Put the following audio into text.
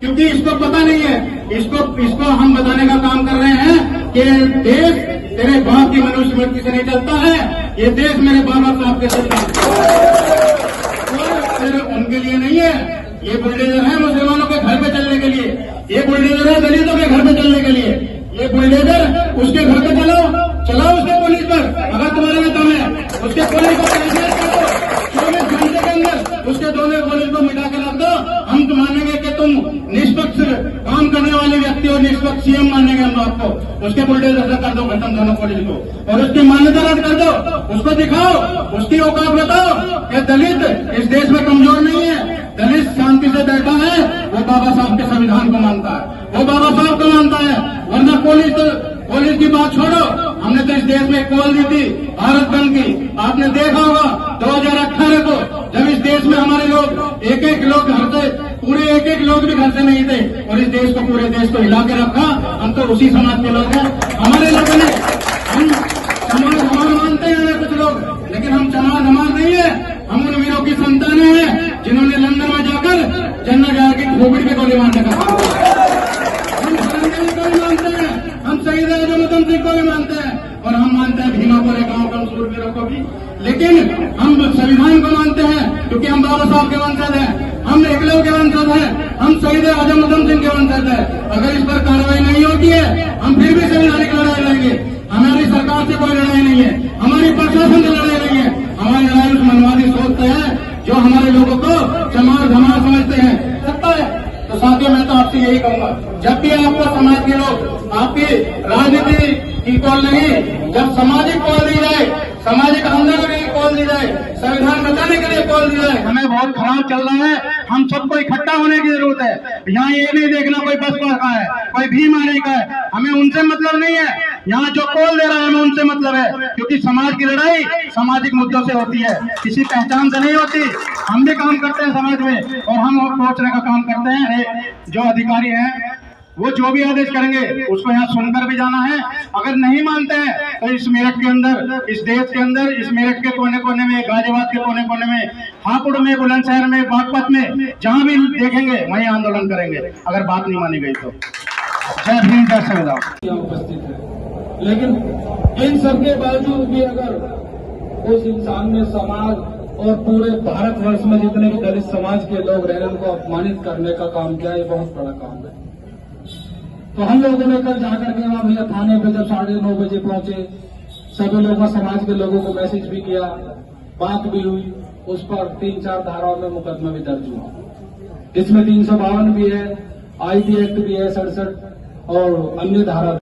क्योंकि इसको पता नहीं है। इसको हम बताने का काम कर रहे हैं कि देश तेरे बाप की मनुस्मृति से नहीं चलता है, ये देश मेरे बाबा साहब के चलता है, उनके लिए नहीं है। ये बुलडोजर है मुसलमानों के घर पे चलने के लिए, ये बुलडोजर है दलितों के घर पे चलने के लिए। ये बुलडोजर उसके घर पे चलाओ उसके पुलिस पर, अगर तुम्हारे में दम है उसके पुलिस को 24 घंटे के अंदर उसके दोनों पुलिस को मिटा कर रख दो। हम तो मानेंगे कि तुम निष्पक्ष काम करने वाले व्यक्ति और निष्पक्ष सीएम मानेंगे हम आपको। उसके बुलडोजर कर दो खत्म दोनों पुलिस को, और उसकी मान्यता रद्द कर दो। उसको दिखाओ, उसकी औकात बताओ कि दलित इस देश में कमजोर नहीं है, दलित शांति से बैठा है, वो बाबा साहब के संविधान को मानता है, वो बाबा साहब को मानता है। वरना पुलिस की बात छोड़ो, हमने तो इस देश में एक कॉल दी थी भारत बंद की, आपने देखा होगा 2018 को, जब इस देश में हमारे लोग एक लोग घर से पूरे एक लोग भी घर से नहीं थे, और इस देश को पूरे देश को हिला के रखा। हम तो उसी समाज के लोग हैं, हमारे लोगों ने, हम समाज हमारा मानते हैं कुछ लोग, लेकिन हम समाज हमारा नहीं है। हम उन वीरों की संतानें हैं जिन्होंने लंदन में जाकर जन्नत जार की खोपड़ी पे गोली मारने का काम किया। हम सरंगी को भी मानते हैं, हम शहीद आजम उधम सिंह को भी मानते हैं, और हम मानते हैं भीमा कोरे गांव के सूरवीरों को भी। लेकिन हम संविधान को मानते हैं क्योंकि हम बाबा साहब के वंशज हैं, हम एकलव्य के वंशज हैं, हम शहीद आजम उधम सिंह के वंशज हैं। अगर इस पर कार्रवाई नहीं होती है, हम फिर भी संवैधानिक लड़ाई लड़ेंगे। हमारी सरकार से कोई लड़ाई नहीं है, हमारी प्रशासन से लड़ाई नहीं है, हमारी लड़ाई उस मनवादी सोचते हैं जो हमारे लोगों को चमार धमार समझते हैं। सकता है तो साथियों, मैं तो आपसे यही कहूंगा, जब भी आपको समाज के लोग आपकी राजनीति की कॉल नहीं, जब सामाजिक कॉल दी जाए, सामाजिक आंदोलन के लिए कॉल दी जाए, संविधान बचाने के लिए कॉल दी जाए, हमें बहुत खराब चल रहा है, हम सबको इकट्ठा होने की जरूरत है। यहाँ ये नहीं देखना कोई बसपा का है, कोई भीम आने का है, हमें उनसे मतलब नहीं है। यहाँ जो कॉल दे रहा है हमें उनसे मतलब है, क्योंकि समाज की लड़ाई सामाजिक मुद्दों से होती है, किसी पहचान से नहीं होती। हम भी काम करते हैं समाज में, और हम पहुंचने का काम करते हैं। जो अधिकारी हैं वो जो भी आदेश करेंगे उसको यहाँ सुनकर भी जाना है। अगर नहीं मानते हैं तो इस मेरठ के अंदर, इस देश के अंदर, इस मेरठ के कोने कोने में, गाजियाबाद के कोने कोने में, हापुड़ में, बुलंदशहर में, बागपत में, जहाँ भी देखेंगे वहीं आंदोलन करेंगे अगर बात नहीं मानी गई तो। जय भीम, जय संविधान। उपस्थित है, लेकिन इन सबके बावजूद भी अगर उस इंसान ने समाज और पूरे भारतवर्ष में जितने भी दलित समाज के लोग रह रहे हैं उनको अपमानित करने का काम किया, ये बहुत बड़ा काम है। तो हम लोगों ने कल जाकर के वहां भैया थाने पे जब 9:30 बजे पहुंचे, सभी लोगों, समाज के लोगों को मैसेज भी किया, बात भी हुई, उस पर 3-4 धाराओं में मुकदमा भी दर्ज हुआ, जिसमें 352 भी है, आईटी एक्ट भी है 67 और अन्य धारा